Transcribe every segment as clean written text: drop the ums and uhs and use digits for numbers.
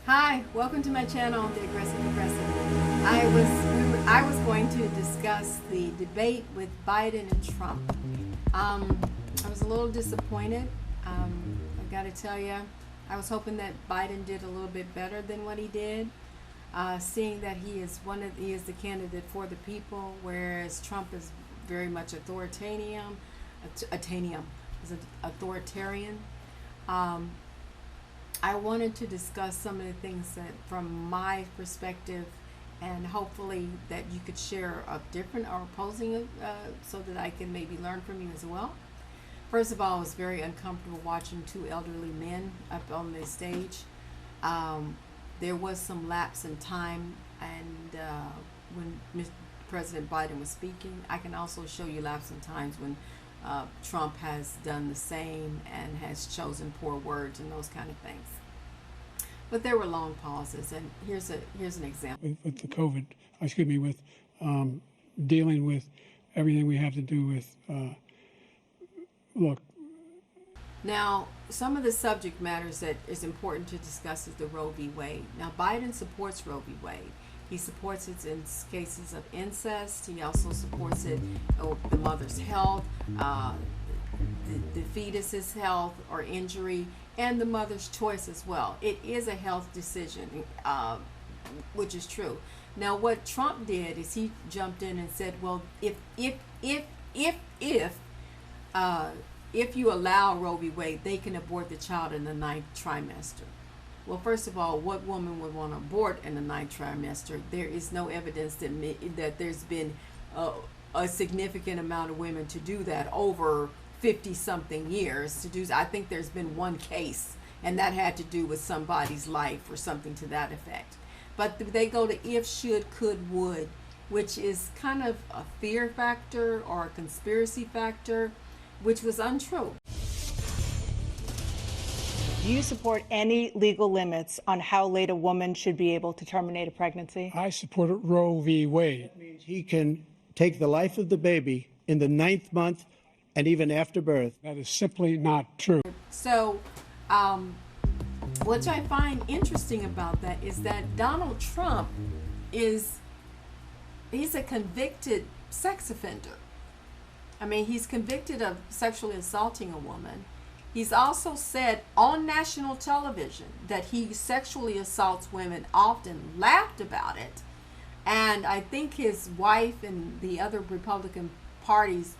Hi, welcome to my channel, The Aggressive Progressive. I was going to discuss the debate with Biden and Trump. I was a little disappointed. I got to tell you, I was hoping that Biden did a little bit better than what he did. Seeing that he is the candidate for the people, whereas Trump is very much authoritarian. I wanted to discuss some of the things that, from my perspective, and hopefully that you could share a different or opposing, so that I can maybe learn from you as well. First of all, I was very uncomfortable watching two elderly men up on the stage. There was some lapse in time, and when Mr. President Biden was speaking, I can also show you lapse in times when Trump has done the same and has chosen poor words and those kind of things. But there were long pauses, and here's an example. With the COVID, with dealing with everything we have to do with, look. Now, some of the subject matters that is important to discuss is the Roe v. Wade. Now, Biden supports Roe v. Wade. He supports it in cases of incest. He also supports it the mother's health, the fetus's health or injury, and the mother's choice as well. It is a health decision, which is true. Now, what Trump did is he jumped in and said, "Well, if you allow Roe v. Wade, they can abort the child in the ninth trimester." Well, first of all, what woman would want to abort in the ninth trimester? There is no evidence that there's been a significant amount of women to do that over 50-something years. I think there's been one case, and that had to do with somebody's life or something to that effect. But they go to if, should, could, would, which is kind of a fear factor or a conspiracy factor, which was untrue. Do you support any legal limits on how late a woman should be able to terminate a pregnancy? I support Roe v. Wade. That means he can take the life of the baby in the ninth month and even after birth. That is simply not true. So, what I find interesting about that is that Donald Trump he's a convicted sex offender. I mean, he's convicted of sexually assaulting a woman. He's also said on national television that he sexually assaults women, often laughed about it. And I think his wife and the other Republican parties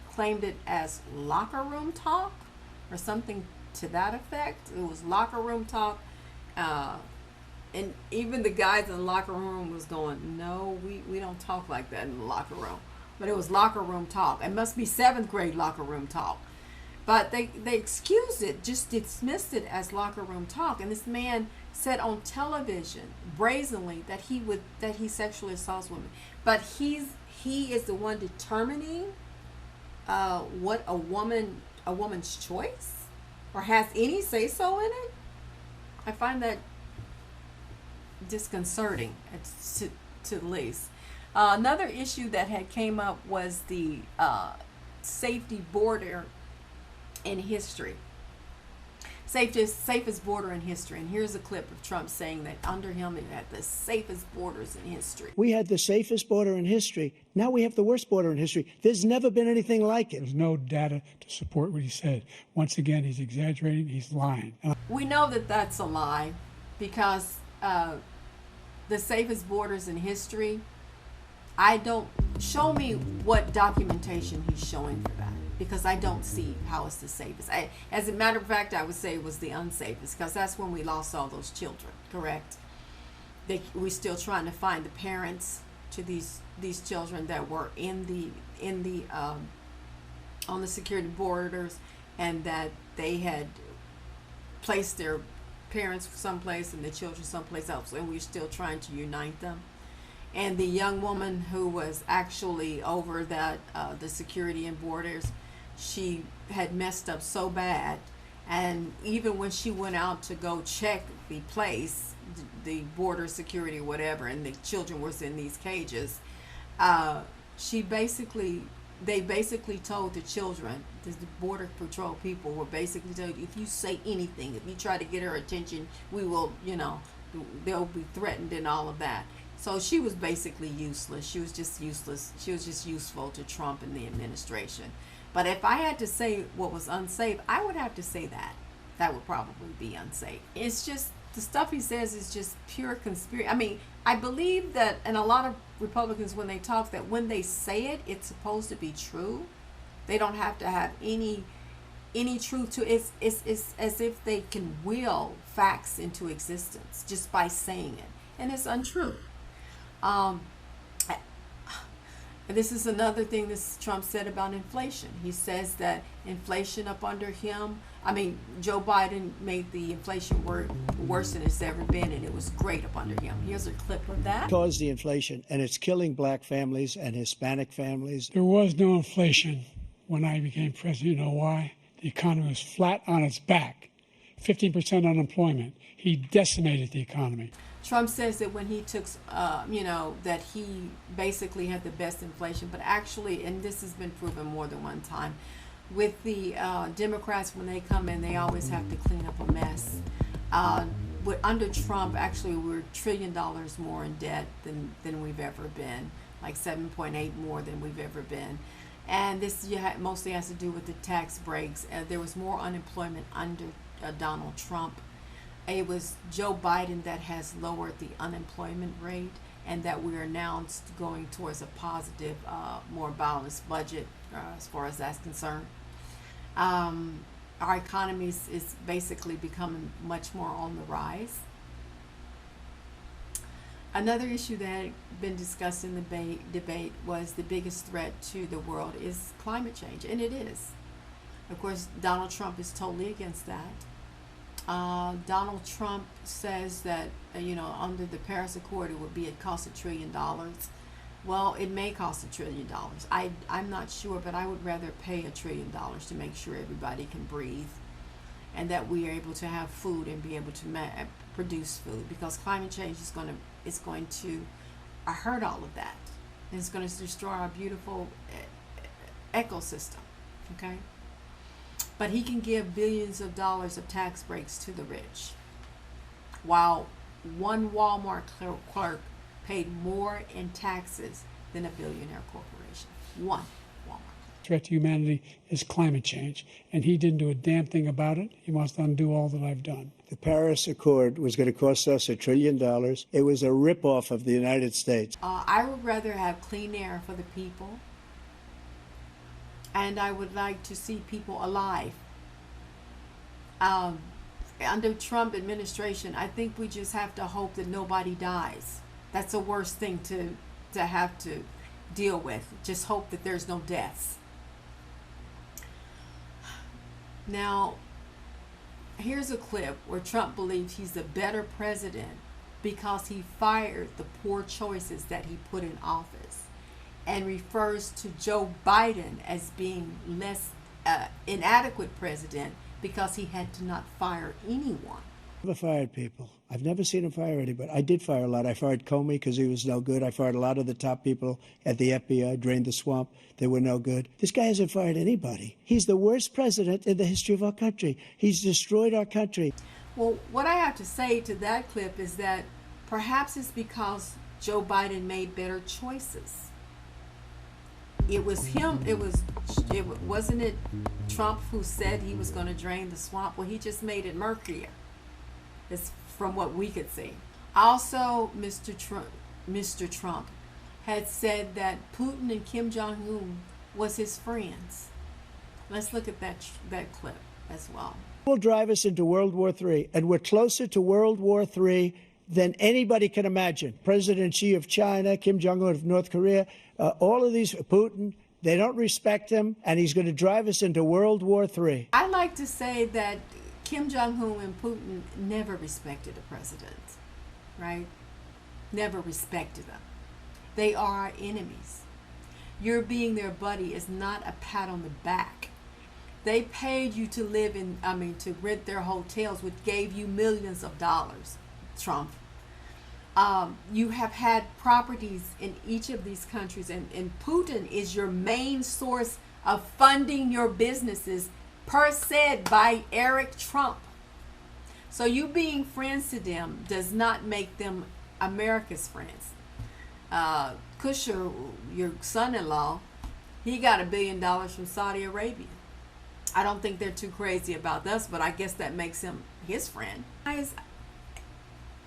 claimed it as locker room talk or something to that effect. It was locker room talk. And even the guys in the locker room was going, "No, we don't talk like that in the locker room." But it was locker room talk. It must be 7th grade locker room talk. But they excused it, just dismissed it as locker room talk. And this man said on television brazenly that he sexually assaults women. But he is the one determining what a woman's choice, or has any say so in it. I find that disconcerting, to the least. Another issue that had came up was the safety border in history. Safest border in history. And here's a clip of Trump saying that under him it had the safest borders in history. We had the safest border in history. Now we have the worst border in history. There's never been anything like it. There's no data to support what he said. Once again, he's exaggerating, he's lying. We know that that's a lie, because the safest borders in history, show me what documentation he's showing for that, because I don't see how it's the safest. As a matter of fact, I would say it was the unsafest, because that's when we lost all those children, correct? We're still trying to find the parents to these children that were on the security borders, and that they had placed their parents someplace and the children someplace else, and we're still trying to unite them. And the young woman who was actually over the security and borders, she had messed up so bad, and even when she went out to go check the place, the border security or whatever, and the children was in these cages, she basically they basically told the children, the border patrol people were basically told, if you say anything, if you try to get her attention, we will, they'll be threatened and all of that. So she was basically useless. She was just useless. She was just useful to Trump and the administration. But if I had to say what was unsafe, I would have to say that. That would probably be unsafe. It's just, the stuff he says is just pure conspiracy. I mean, I believe that, and a lot of Republicans, when they talk, that when they say it, it's supposed to be true. They don't have to have any truth to it. It's as if they can will facts into existence just by saying it, and it's untrue. This is another thing this Trump said about inflation. He says that inflation up under him, Joe Biden made the inflation worse than it's ever been, and it was great up under him. Here's a clip of that. Caused the inflation, and it's killing black families and Hispanic families. There was no inflation when I became president. You know why? The economy was flat on its back, 15% unemployment. He decimated the economy. Trump says that when he took, that he basically had the best inflation, but actually, and this has been proven more than one time, with the Democrats, when they come in, they always have to clean up a mess. Under Trump, actually, we're $1 trillion more in debt than we've ever been, like 7.8 more than we've ever been. And this mostly has to do with the tax breaks. There was more unemployment under Donald Trump. It was Joe Biden that has lowered the unemployment rate, and that we are now going towards a positive, more balanced budget as far as that's concerned. Our economy is basically becoming much more on the rise. Another issue that had been discussed in the debate was the biggest threat to the world is climate change, and it is. Of course, Donald Trump is totally against that. Donald Trump says that, under the Paris Accord, it would cost $1 trillion. Well, it may cost $1 trillion. I'm not sure, but I would rather pay $1 trillion to make sure everybody can breathe, and that we are able to have food and be able to produce food, because climate change is going to hurt all of that. And it's going to destroy our beautiful ecosystem. Okay? But he can give billions of dollars of tax breaks to the rich, while one Walmart clerk paid more in taxes than a billionaire corporation. One Walmart. Threat to humanity is climate change, and he didn't do a damn thing about it. He wants to undo all that I've done. The Paris Accord was going to cost us $1 trillion. It was a ripoff of the United States. I would rather have clean air for the people, and I would like to see people alive. Under Trump administration, I think we just have to hope that nobody dies. That's the worst thing to have to deal with. Just hope that there's no deaths. Now, here's a clip where Trump believes he's a better president because he fired the poor choices that he put in office, and refers to Joe Biden as being less inadequate president because he had to not fire anyone. I've never fired people. I've never seen him fire anybody. I did fire a lot. I fired Comey because he was no good. I fired a lot of the top people at the FBI, drained the swamp. They were no good. This guy hasn't fired anybody. He's the worst president in the history of our country. He's destroyed our country. Well, what I have to say to that clip is that perhaps it's because Joe Biden made better choices. It was him. Wasn't it Trump who said he was going to drain the swamp? Well, he just made it murkier. It's from what we could see. Also, Mr. Trump had said that Putin and Kim Jong-un was his friends. Let's look at that clip as well. Will drive us into World War III, and we're closer to World War III than anybody can imagine. President Xi of China, Kim Jong-un of North Korea, all of these, Putin, they don't respect him, and he's going to drive us into World War III. I like to say that Kim Jong-un and Putin never respected a president, right? Never respected them. They are our enemies. Your being their buddy is not a pat on the back. They paid you to to rent their hotels, which gave you millions of dollars, Trump. You have had properties in each of these countries, and Putin is your main source of funding your businesses, per said by Eric Trump. So you being friends to them does not make them America's friends. Kushner, your son-in-law, he got $1 billion from Saudi Arabia. I don't think they're too crazy about us, but I guess that makes him his friend.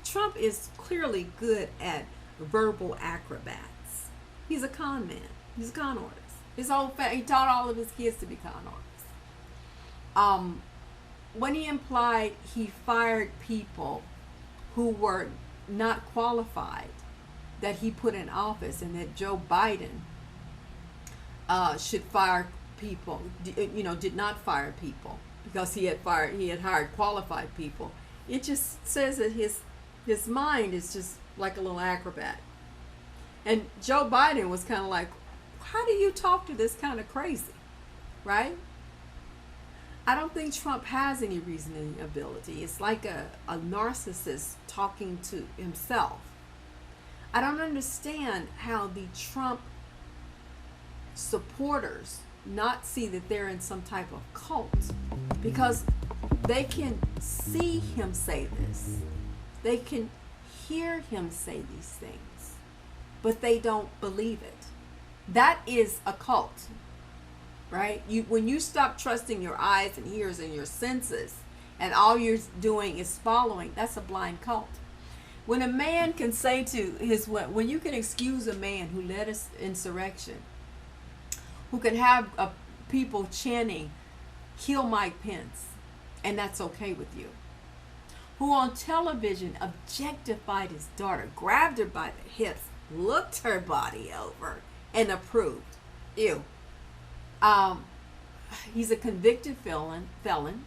Trump is clearly good at verbal acrobats. He's a con man. He's a con artist. He taught all of his kids to be con artists. When he implied he fired people who were not qualified, that he put in office, and that Joe Biden should fire people, did not fire people because he had hired qualified people. It just says that his mind is just like a little acrobat. And Joe Biden was kind of like, how do you talk to this kind of crazy, right? I don't think Trump has any reasoning ability. It's like a narcissist talking to himself. I don't understand how the Trump supporters not see that they're in some type of cult, because they can see him say this. They can hear him say these things, but they don't believe it. That is a cult, right? When you stop trusting your eyes and ears and your senses, and all you're doing is following, that's a blind cult. When a man can say when you can excuse a man who led an insurrection, who can have people chanting, kill Mike Pence, and that's okay with you, who on television objectified his daughter, grabbed her by the hips, looked her body over, and approved. Ew. He's a convicted felon,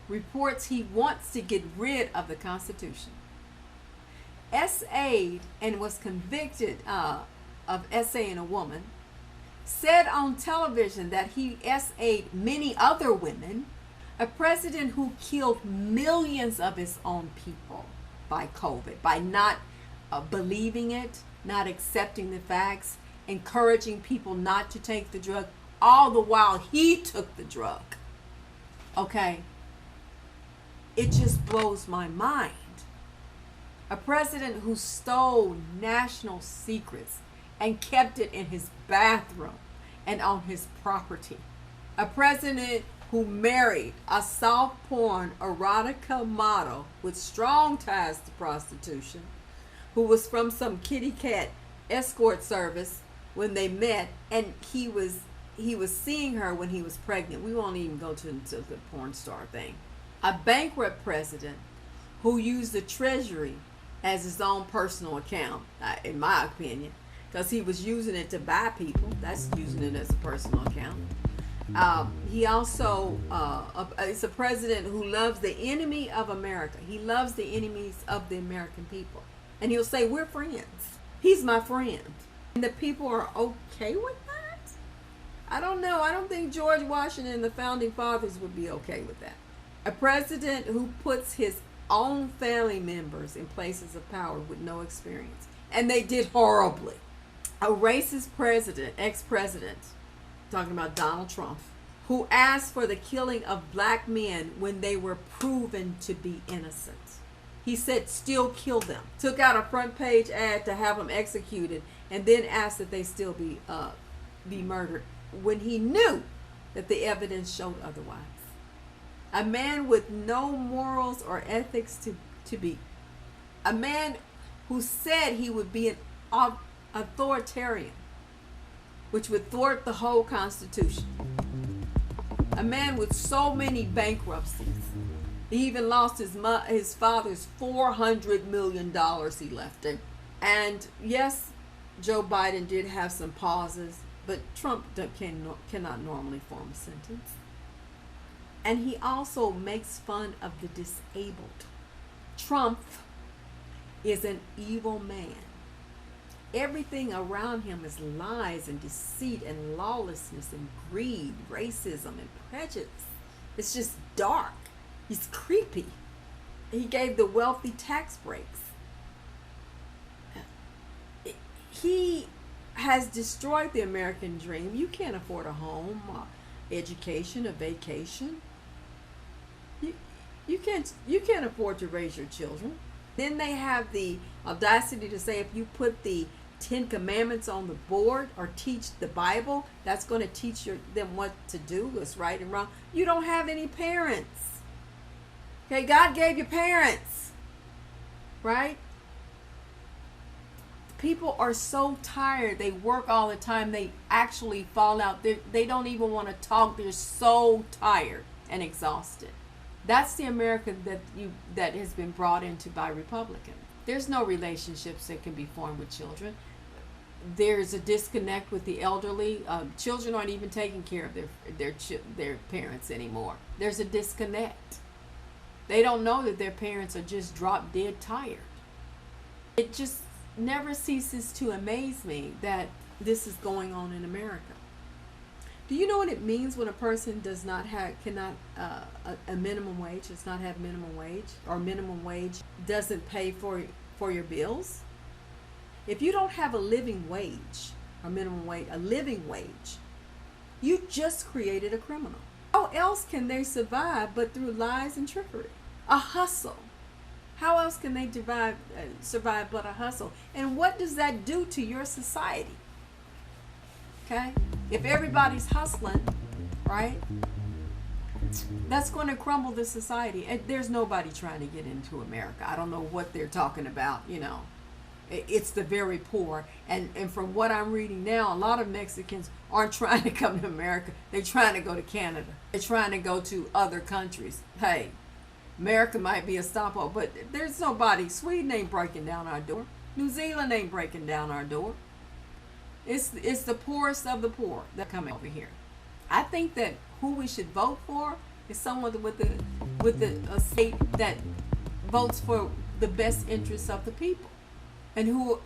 reports he wants to get rid of the Constitution. S.A.'d and was convicted of S.A.ing a woman, said on television that he S.A.'d many other women, a president who killed millions of his own people by COVID, by not believing it, not accepting the facts, encouraging people not to take the drug, all the while he took the drug. Okay? It just blows my mind. A president who stole national secrets and kept it in his bathroom and on his property. A president who married a soft porn erotica model with strong ties to prostitution, who was from some kitty cat escort service when they met, and he was seeing her when he was pregnant. We won't even go to the porn star thing. A bankrupt president who used the Treasury as his own personal account, in my opinion, because he was using it to buy people. That's using it as a personal account. He also is a president who loves the enemy of America. He loves the enemies of the American people. And he'll say, we're friends. He's my friend. And the people are okay with that? I don't know. I don't think George Washington and the founding fathers would be okay with that. A president who puts his own family members in places of power with no experience. And they did horribly. A racist president, ex-president, talking about Donald Trump, who asked for the killing of black men when they were proven to be innocent. He said, still kill them. Took out a front page ad to have them executed, and then asked that they still be murdered when he knew that the evidence showed otherwise. A man with no morals or ethics to be. A man who said he would be an authoritarian, which would thwart the whole Constitution. A man with so many bankruptcies. He even lost his father's $400 million he left him. And yes, Joe Biden did have some pauses, but Trump cannot normally form a sentence. And he also makes fun of the disabled. Trump is an evil man. Everything around him is lies and deceit and lawlessness and greed, racism and prejudice. It's just dark. He's creepy. He gave the wealthy tax breaks. he has destroyed the American dream. You can't afford a home, education, a vacation. You can't afford to raise your children. Then they have the audacity to say if you put the 10 Commandments on the board or teach the Bible, that's going to teach them what to do, what's right and wrong. You don't have any parents. Okay, God gave you parents, right? People are so tired. They work all the time. They actually fall out. They don't even want to talk. They're so tired and exhausted. That's the America that has been brought into by Republicans. There's no relationships that can be formed with children. There's a disconnect with the elderly. Children aren't even taking care of their parents anymore. There's a disconnect. They don't know that their parents are just drop dead tired. It just never ceases to amaze me that this is going on in America. Do you know what it means when a person cannot a minimum wage, does not have minimum wage, or minimum wage doesn't pay for your bills? If you don't have a living wage, or minimum wage, a living wage, you just created a criminal. How else can they survive but through lies and trickery? A hustle. How else can they survive but a hustle? And what does that do to your society? Okay? If everybody's hustling, right, that's going to crumble the society. And there's nobody trying to get into America. I don't know what they're talking about, you know. It's the very poor. And from what I'm reading now, a lot of Mexicans aren't trying to come to America. They're trying to go to Canada. They're trying to go to other countries. Hey, America might be a stopover, but there's nobody. Sweden ain't breaking down our door. New Zealand ain't breaking down our door. It's the poorest of the poor that come over here. I think that who we should vote for is someone with a state that votes for the best interests of the people, and who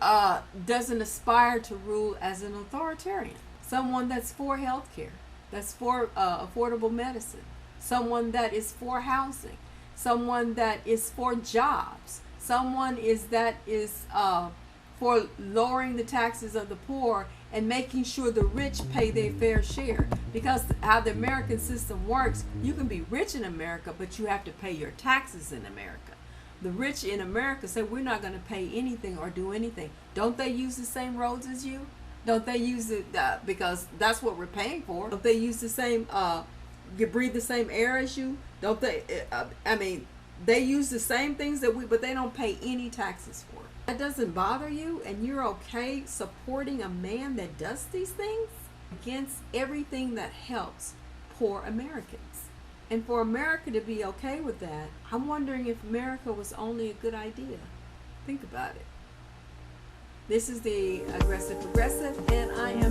doesn't aspire to rule as an authoritarian. Someone that's for health care, that's for affordable medicine, someone that is for housing, someone that is for jobs, someone that is for lowering the taxes of the poor and making sure the rich pay their fair share. Because how the American system works, you can be rich in America, but you have to pay your taxes in America. The rich in America say, we're not going to pay anything or do anything. Don't they use the same roads as you? Don't they use it because that's what we're paying for? Don't they use the same, breathe the same air as you? Don't they? They use the same things but they don't pay any taxes for it. That doesn't bother you, and you're okay supporting a man that does these things against everything that helps poor Americans. And for America to be okay with that, I'm wondering if America was only a good idea. Think about it. This is the Aggressive Progressive, and I am